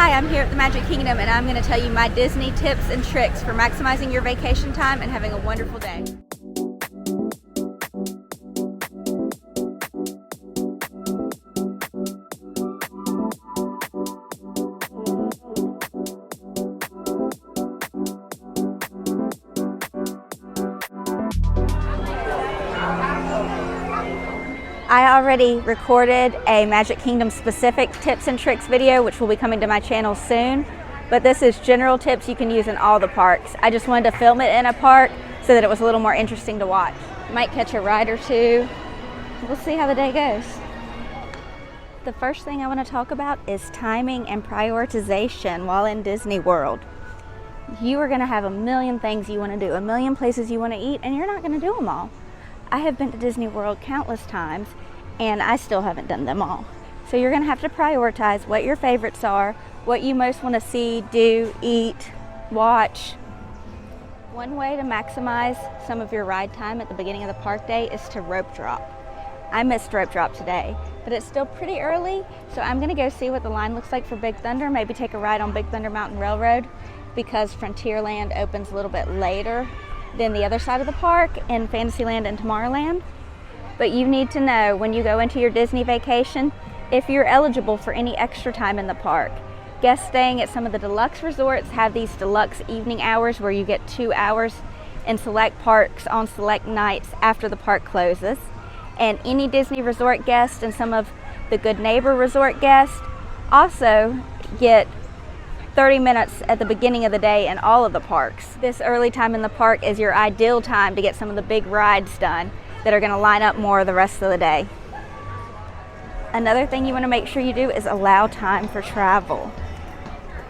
Hi, I'm here at the Magic Kingdom and I'm going to tell you my Disney tips and tricks for maximizing your vacation time and having a wonderful day. I already recorded a Magic Kingdom specific tips and tricks video, which will be coming to my channel soon. But this is general tips you can use in all the parks. I just wanted to film it in a park so that it was a little more interesting to watch. You might catch a ride or two. We'll see how the day goes. The first thing I want to talk about is timing and prioritization while in Disney World. You are going to have a million things you want to do, a million places you want to eat, and you're not going to do them all. I have been to Disney World countless times and I still haven't done them all. So you're going to have to prioritize what your favorites are, what you most want to see, do, eat, watch. One way to maximize some of your ride time at the beginning of the park day is to rope drop. I missed rope drop today, but it's still pretty early, so I'm going to go see what the line looks like for Big Thunder, maybe take a ride on Big Thunder Mountain Railroad because Frontierland opens a little bit later than the other side of the park in Fantasyland and Tomorrowland. But you need to know when you go into your Disney vacation if you're eligible for any extra time in the park. Guests staying at some of the deluxe resorts have these deluxe evening hours where you get 2 hours in select parks on select nights after the park closes. And any Disney resort guest and some of the Good Neighbor resort guests also get 30 minutes at the beginning of the day in all of the parks. This early time in the park is your ideal time to get some of the big rides done that are going to line up more the rest of the day. Another thing you want to make sure you do is allow time for travel.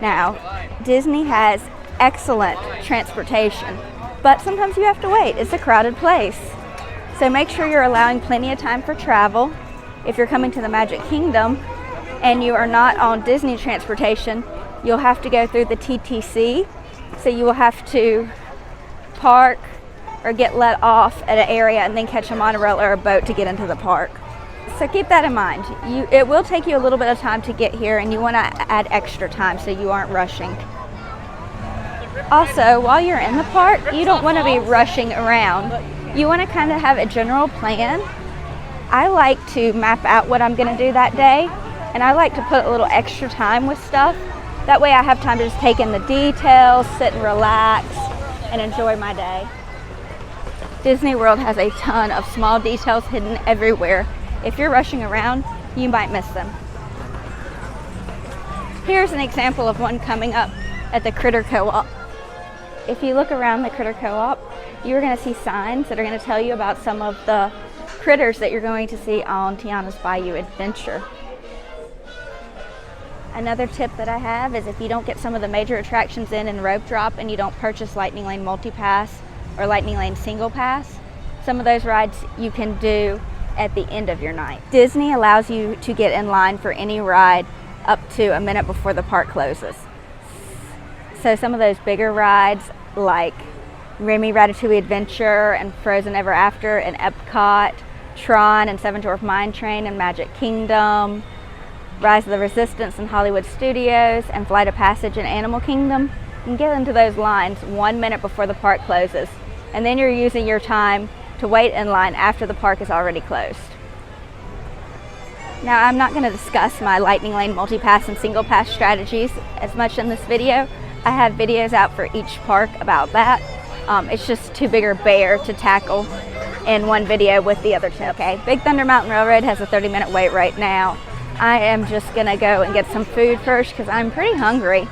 Now, Disney has excellent transportation, but sometimes you have to wait. It's a crowded place. So make sure you're allowing plenty of time for travel. If you're coming to the Magic Kingdom and you are not on Disney transportation, you'll have to go through the TTC, so you will have to park or get let off at an area and then catch a monorail or a boat to get into the park. So keep that in mind. It will take you a little bit of time to get here and you want to add extra time so you aren't rushing. Also, while you're in the park, you don't want to be rushing around. You want to kind of have a general plan. I like to map out what I'm going to do that day, and I like to put a little extra time with stuff. That way I have time to just take in the details, sit and relax, and enjoy my day. Disney World has a ton of small details hidden everywhere. If you're rushing around, you might miss them. Here's an example of one coming up at the Critter Co-op. If you look around the Critter Co-op, you're going to see signs that are going to tell you about some of the critters that you're going to see on Tiana's Bayou Adventure. Another tip that I have is if you don't get some of the major attractions in rope drop and you don't purchase Lightning Lane Multi-Pass or Lightning Lane Single Pass, some of those rides you can do at the end of your night. Disney allows you to get in line for any ride up to a minute before the park closes. So some of those bigger rides like Remy Ratatouille Adventure and Frozen Ever After and Epcot, Tron and Seven Dwarf Mine Train and Magic Kingdom, Rise of the Resistance in Hollywood Studios, and Flight of Passage in Animal Kingdom, you can get into those lines 1 minute before the park closes. And then you're using your time to wait in line after the park is already closed. Now, I'm not going to discuss my Lightning Lane Multi-Pass and Single Pass strategies as much in this video. I have videos out for each park about that. It's just too big a bear to tackle in one video with the other two. Okay, Big Thunder Mountain Railroad has a 30-minute wait right now. I am just gonna go and get some food first because I'm pretty hungry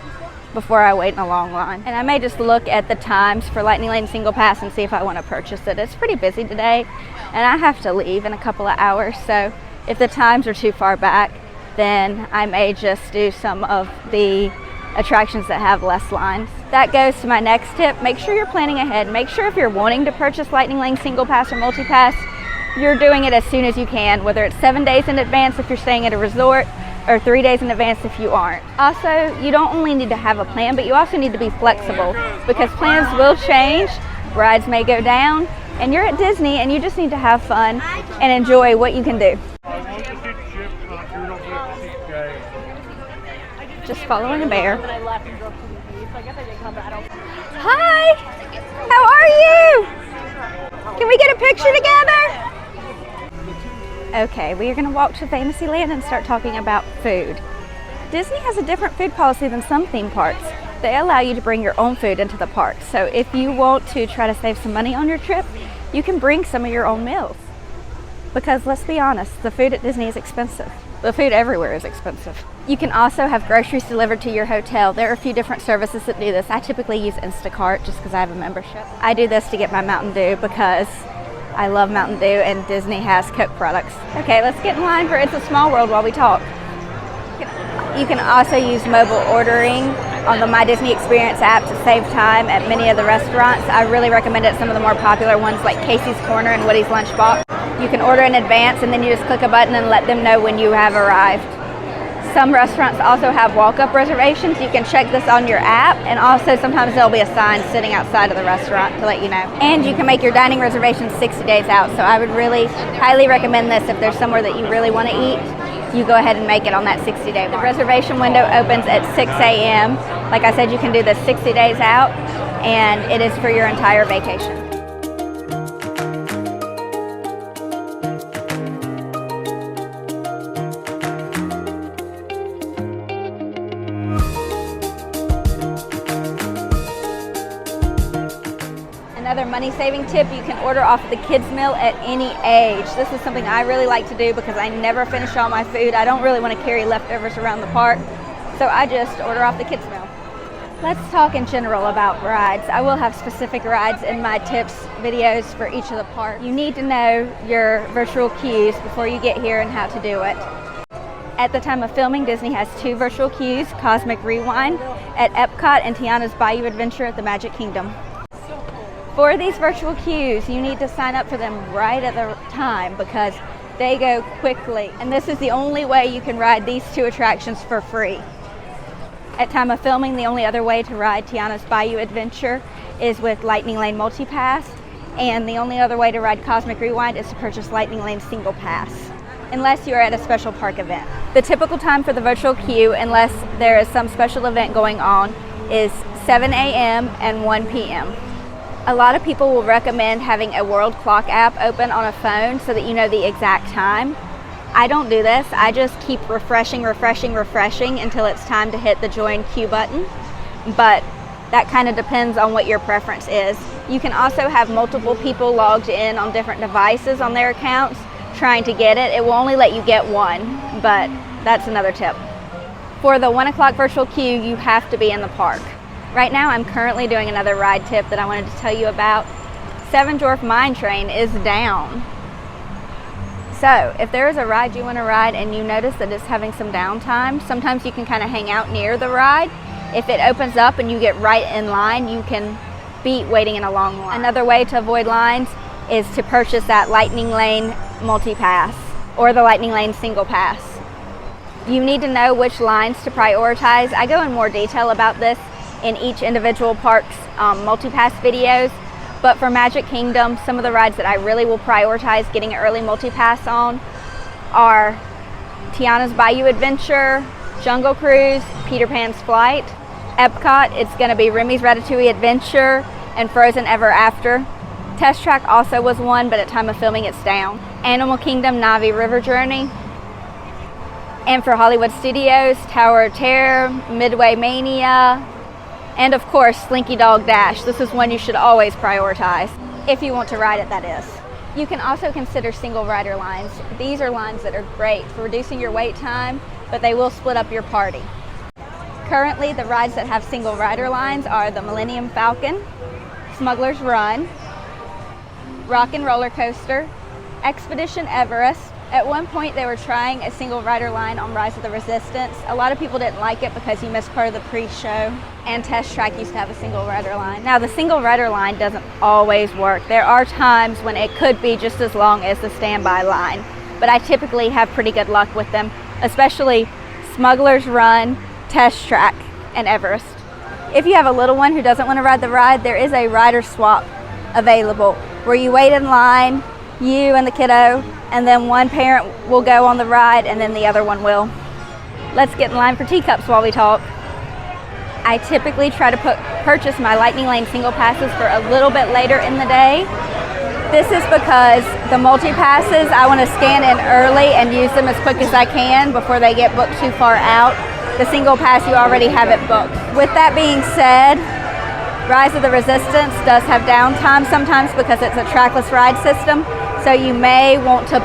before I wait in a long line. And I may just look at the times for Lightning Lane Single Pass and see if I want to purchase it. It's pretty busy today and I have to leave in a couple of hours, so if the times are too far back, then I may just do some of the attractions that have less lines. That goes to my next tip. Make sure you're planning ahead. Make sure if you're wanting to purchase Lightning Lane Single Pass or Multi-Pass, you're doing it as soon as you can, whether it's 7 days in advance if you're staying at a resort or 3 days in advance if you aren't. Also, you don't only need to have a plan, but you also need to be flexible because plans will change, rides may go down, and you're at Disney and you just need to have fun and enjoy what you can do. just following a bear. Hi! How are you? Can we get a picture together? Okay, we are going to walk to Fantasyland and start talking about food. Disney has a different food policy than some theme parks. They allow you to bring your own food into the park. So if you want to try to save some money on your trip, you can bring some of your own meals. Because let's be honest, the food at Disney is expensive. The food everywhere is expensive. You can also have groceries delivered to your hotel. There are a few different services that do this. I typically use Instacart just because I have a membership. I do this to get my Mountain Dew because I love Mountain Dew and Disney has Coke products. Okay, let's get in line for It's a Small World while we talk. You can also use mobile ordering on the My Disney Experience app to save time at many of the restaurants. I really recommend it at some of the more popular ones like Casey's Corner and Woody's Lunchbox. You can order in advance and then you just click a button and let them know when you have arrived. Some restaurants also have walk-up reservations. You can check this on your app, and also sometimes there'll be a sign sitting outside of the restaurant to let you know. And you can make your dining reservations 60 days out, so I would really highly recommend this if there's somewhere that you really want to eat. You go ahead and make it on that 60-day mark. The reservation window opens at 6 a.m. Like I said, you can do this 60 days out, and it is for your entire vacation. Another money-saving tip, you can order off the kids' meal at any age. This is something I really like to do because I never finish all my food. I don't really want to carry leftovers around the park, so I just order off the kids' meal. Let's talk in general about rides. I will have specific rides in my tips videos for each of the parks. You need to know your virtual queues before you get here and how to do it. At the time of filming, Disney has 2 virtual queues, Cosmic Rewind at Epcot and Tiana's Bayou Adventure at the Magic Kingdom. For these virtual queues, you need to sign up for them right at the time because they go quickly. And this is the only way you can ride these 2 attractions for free. At time of filming, the only other way to ride Tiana's Bayou Adventure is with Lightning Lane Multi-Pass, and the only other way to ride Cosmic Rewind is to purchase Lightning Lane Single Pass, unless you are at a special park event. The typical time for the virtual queue, unless there is some special event going on, is 7 a.m. and 1 p.m. A lot of people will recommend having a world clock app open on a phone so that you know the exact time. I don't do this. I just keep refreshing until it's time to hit the join queue button. But that kind of depends on what your preference is. You can also have multiple people logged in on different devices on their accounts trying to get it. It will only let you get one, but that's another tip. For the 1 o'clock virtual queue, you have to be in the park. Right now, I'm currently doing another ride tip that I wanted to tell you about. Seven Dwarf Mine Train is down. So, if there is a ride you want to ride and you notice that it's having some downtime, sometimes you can kind of hang out near the ride. If it opens up and you get right in line, you can beat waiting in a long line. Another way to avoid lines is to purchase that Lightning Lane Multi-Pass or the Lightning Lane Single Pass. You need to know which lines to prioritize. I go in more detail about this in each individual park's multi-pass videos, but for Magic Kingdom, some of the rides that I really will prioritize getting an early multi-pass on are Tiana's Bayou Adventure, Jungle Cruise, Peter Pan's Flight. Epcot, it's going to be Remy's Ratatouille Adventure and Frozen Ever After. Test Track also was one, but at time of filming it's down. Animal Kingdom, Navi River Journey. And for Hollywood Studios, Tower of Terror, Midway Mania, and of course, Slinky Dog Dash. This is one you should always prioritize, if you want to ride it, that is. You can also consider single rider lines. These are lines that are great for reducing your wait time, but they will split up your party. Currently, the rides that have single rider lines are the Millennium Falcon, Smuggler's Run, Rock and Roller Coaster, Expedition Everest. At one point, they were trying a single rider line on Rise of the Resistance. A lot of people didn't like it because you missed part of the pre-show. And Test Track used to have a single rider line. Now, the single rider line doesn't always work. There are times when it could be just as long as the standby line, but I typically have pretty good luck with them, especially Smuggler's Run, Test Track, and Everest. If you have a little one who doesn't want to ride the ride, there is a rider swap available where you wait in line, you and the kiddo, and then one parent will go on the ride and then the other one will. let's get in line for teacups while we talk. I typically try to purchase my Lightning Lane single passes for a little bit later in the day. This is because the multi-passes, I want to scan in early and use them as quick as I can before they get booked too far out. The single pass, you already have it booked. With that being said, Rise of the Resistance does have downtime sometimes because it's a trackless ride system. So you may want to,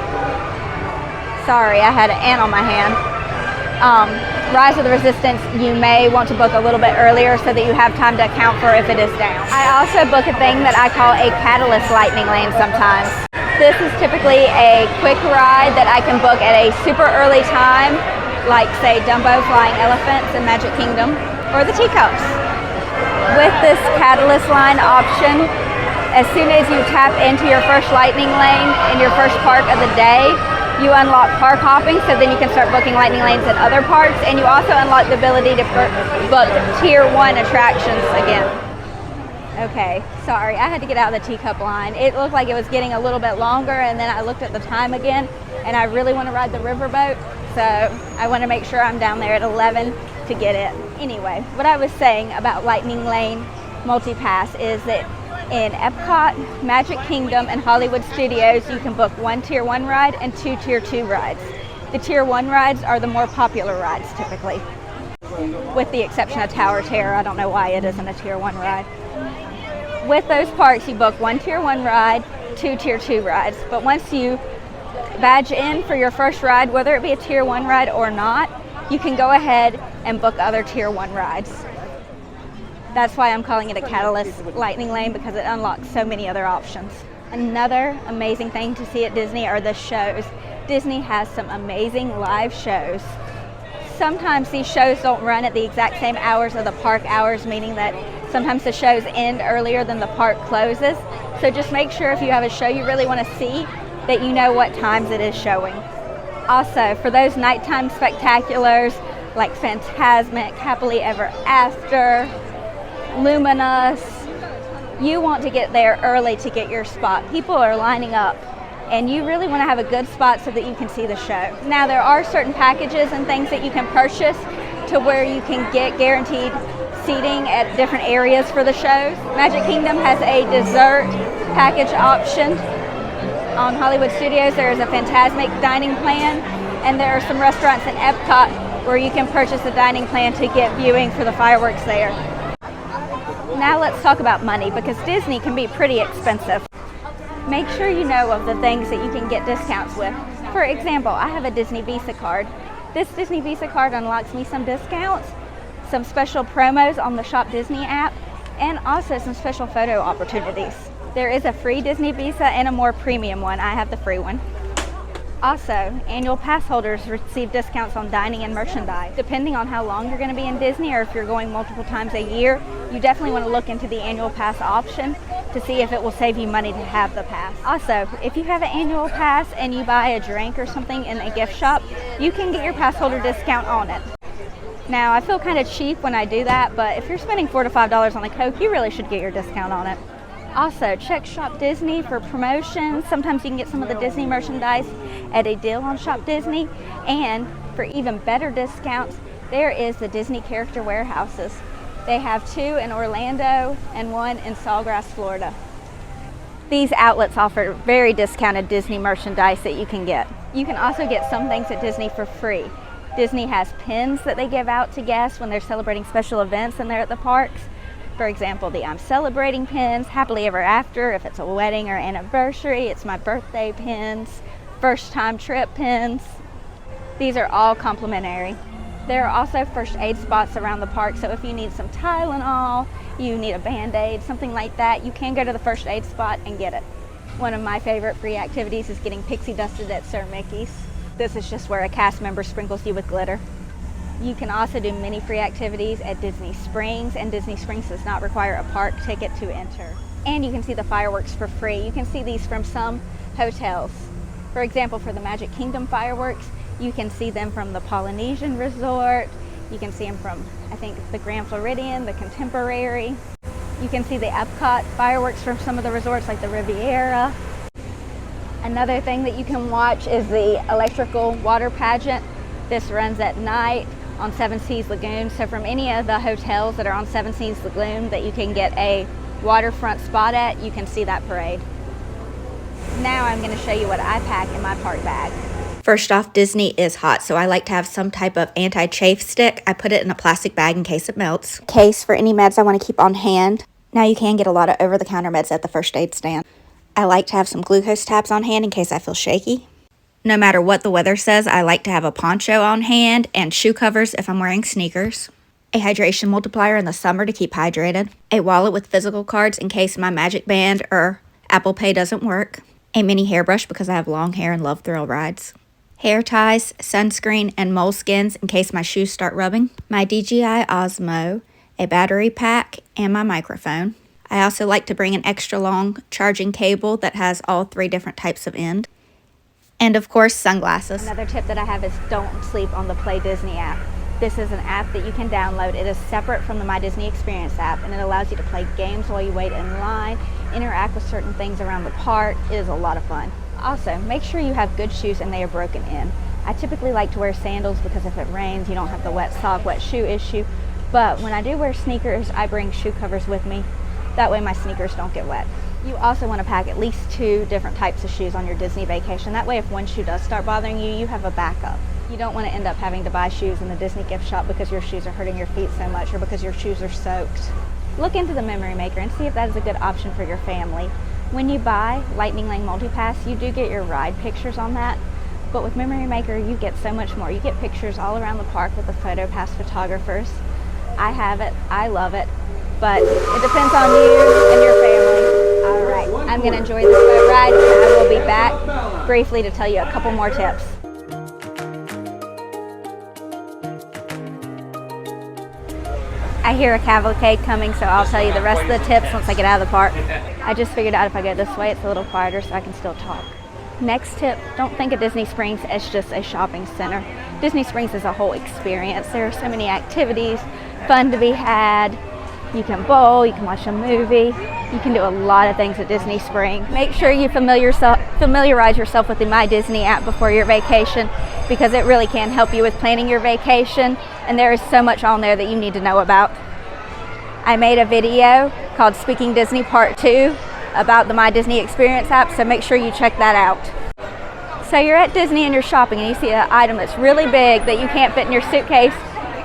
sorry, I had an ant on my hand. Rise of the Resistance, you may want to book a little bit earlier so that you have time to account for if it is down. I also book a thing that I call a Catalyst Lightning Lane sometimes. This is typically a quick ride that I can book at a super early time, like say Dumbo Flying Elephants in Magic Kingdom, or the teacups. With this Catalyst line option, as soon as you tap into your first Lightning Lane in your first park of the day, you unlock park hopping, so then you can start booking Lightning Lanes at other parks, and you also unlock the ability to book Tier 1 attractions again. Okay, sorry, I had to get out of the teacup line. It looked like it was getting a little bit longer, and then I looked at the time again, and I really want to ride the riverboat, so I want to make sure I'm down there at 11 to get it. Anyway, what I was saying about Lightning Lane multi-pass is that in Epcot, Magic Kingdom, and Hollywood Studios, you can book 1 Tier 1 ride and 2 Tier 2 rides. The Tier 1 rides are the more popular rides typically, with the exception of Tower Terror. I don't know why it isn't a Tier 1 ride. With those parks, you book 1 Tier 1 ride, 2 Tier 2 rides. But once you badge in for your first ride, whether it be a Tier 1 ride or not, you can go ahead and book other Tier 1 rides. That's why I'm calling it a Catalyst Lightning Lane, because it unlocks so many other options. Another amazing thing to see at Disney are the shows. Disney has some amazing live shows. Sometimes these shows don't run at the exact same hours of the park hours, meaning that sometimes the shows end earlier than the park closes. So just make sure if you have a show you really want to see that you know what times it is showing. Also, for those nighttime spectaculars like Fantasmic, Happily Ever After, Luminous, you want to get there early to get your spot. People are lining up, and you really want to have a good spot so that you can see the show. Now, there are certain packages and things that you can purchase to where you can get guaranteed seating at different areas for the shows. Magic Kingdom has a dessert package option. On Hollywood Studios, there is a Fantasmic dining plan, and there are some restaurants in Epcot where you can purchase a dining plan to get viewing for the fireworks there. Now let's talk about money, because Disney can be pretty expensive. Make sure you know of the things that you can get discounts with. For example, I have a Disney Visa card. This Disney Visa card unlocks me some discounts, some special promos on the Shop Disney app, and also some special photo opportunities. There is a free Disney Visa and a more premium one. I have the free one. Also, annual pass holders receive discounts on dining and merchandise. Depending on how long you're going to be in Disney, or if you're going multiple times a year, you definitely want to look into the annual pass option to see if it will save you money to have the pass. Also, if you have an annual pass and you buy a drink or something in a gift shop, you can get your pass holder discount on it. Now, I feel kind of cheap when I do that, but if you're spending $4 to $5 on a Coke, you really should get your discount on it. Also, check Shop Disney for promotions. Sometimes you can get some of the Disney merchandise at a deal on Shop Disney. And for even better discounts, there is the Disney character warehouses. They have 2 in Orlando and 1 in Sawgrass, Florida. These outlets offer very discounted Disney merchandise that you can get. You can also get some things at Disney for free. Disney has pins that they give out to guests when they're celebrating special events and they're at the parks. For example, the I'm Celebrating pins, Happily Ever After, if it's a wedding or anniversary, it's my birthday pins, first time trip pins. These are all complimentary. There are also first aid spots around the park, so if you need some Tylenol, you need a Band-Aid, something like that, you can go to the first aid spot and get it. One of my favorite free activities is getting pixie dusted at Sir Mickey's. This is just where a cast member sprinkles you with glitter. You can also do many free activities at Disney Springs, and Disney Springs does not require a park ticket to enter. And you can see the fireworks for free. You can see these from some hotels. For example, for the Magic Kingdom fireworks, you can see them from the Polynesian Resort. You can see them from, I think, the Grand Floridian, the Contemporary. You can see the Epcot fireworks from some of the resorts like the Riviera. Another thing that you can watch is the electrical water pageant This runs at night on Seven Seas Lagoon. So from any of the hotels that are on Seven Seas Lagoon that you can get a waterfront spot at, you can see that parade. Now I'm going to show you what I pack in my park bag. First off, Disney is hot, so I like to have some type of anti-chafe stick. I put it in a plastic bag in case it melts. Case for any meds I want to keep on hand. Now you can get a lot of over-the-counter meds at the first aid stand. I like to have some glucose tabs on hand in case I feel shaky. No matter what the weather says, I like to have a poncho on hand and shoe covers if I'm wearing sneakers. A hydration multiplier in the summer to keep hydrated. A wallet with physical cards in case my Magic Band or Apple Pay doesn't work. A mini hairbrush because I have long hair and love thrill rides. Hair ties, sunscreen, and moleskins in case my shoes start rubbing. My 𝐬𝐨𝐜𝐢𝐚, a battery pack, and my microphone. I also like to bring an extra long charging cable that has all 3 different types of end. And of course, sunglasses. Another tip that I have is don't sleep on the Play Disney app. This is an app that you can download. It is separate from the My Disney Experience app, and it allows you to play games while you wait in line, interact with certain things around the park. It is a lot of fun. Also, make sure you have good shoes and they are broken in. I typically like to wear sandals because if it rains, you don't have the wet sock, wet shoe issue. But when I do wear sneakers, I bring shoe covers with me. That way my sneakers don't get wet. You also want to pack at least 2 different types of shoes on your Disney vacation. That way if one shoe does start bothering you, you have a backup. You don't want to end up having to buy shoes in the Disney gift shop because your shoes are hurting your feet so much or because your shoes are soaked. Look into the Memory Maker and see if that is a good option for your family. When you buy Lightning Lane Multipass, you do get your ride pictures on that, but with Memory Maker, you get so much more. You get pictures all around the park with the PhotoPass photographers. I have it, I love it, but it depends on you and your family. All right, I'm gonna enjoy this boat ride, and I will be back briefly to tell you a couple more tips. I hear a cavalcade coming, so I'll tell you the rest of the tips once I get out of the park. I just figured out if I go this way, it's a little quieter so I can still talk. Next tip, don't think of Disney Springs as just a shopping center. Disney Springs is a whole experience. There are so many activities, fun to be had. You can bowl, you can watch a movie, you can do a lot of things at Disney Springs. Make sure you familiarize yourself with the My Disney app before your vacation because it really can help you with planning your vacation, and there is so much on there that you need to know about. I made a video called Speaking Disney Part 2 about the My Disney Experience app, so make sure you check that out. So you're at Disney and you're shopping and you see an item that's really big that you can't fit in your suitcase.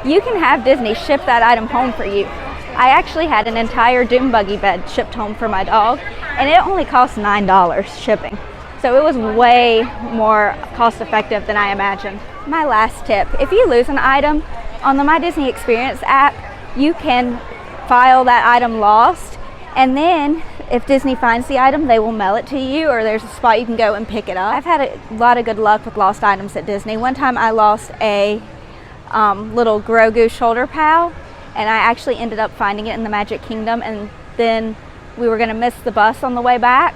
You can have Disney ship that item home for you. I actually had an entire Doom Buggy bed shipped home for my dog, and it only cost $9 shipping. So it was way more cost effective than I imagined. My last tip, if you lose an item on the My Disney Experience app, you can file that item lost, and then if Disney finds the item, they will mail it to you, or there's a spot you can go and pick it up. I've had a lot of good luck with lost items at Disney. One time I lost a little Grogu shoulder pal, and I actually ended up finding it in the Magic Kingdom, and then we were gonna miss the bus on the way back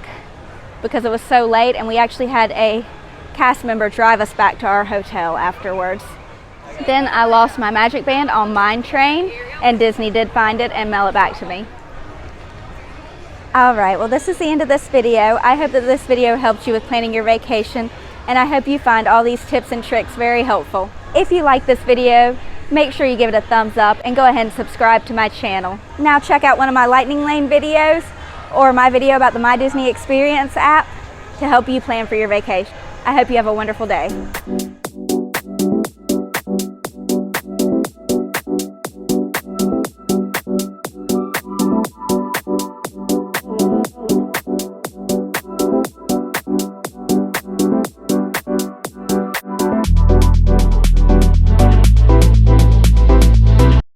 because it was so late, and we actually had a cast member drive us back to our hotel afterwards. Then I lost my Magic Band on Mine Train, and Disney did find it and mail it back to me. Alright, well this is the end of this video. I hope that this video helped you with planning your vacation, and I hope you find all these tips and tricks very helpful. If you like this video, make sure you give it a thumbs up and go ahead and subscribe to my channel. Now check out one of my Lightning Lane videos or my video about the My Disney Experience app to help you plan for your vacation. I hope you have a wonderful day.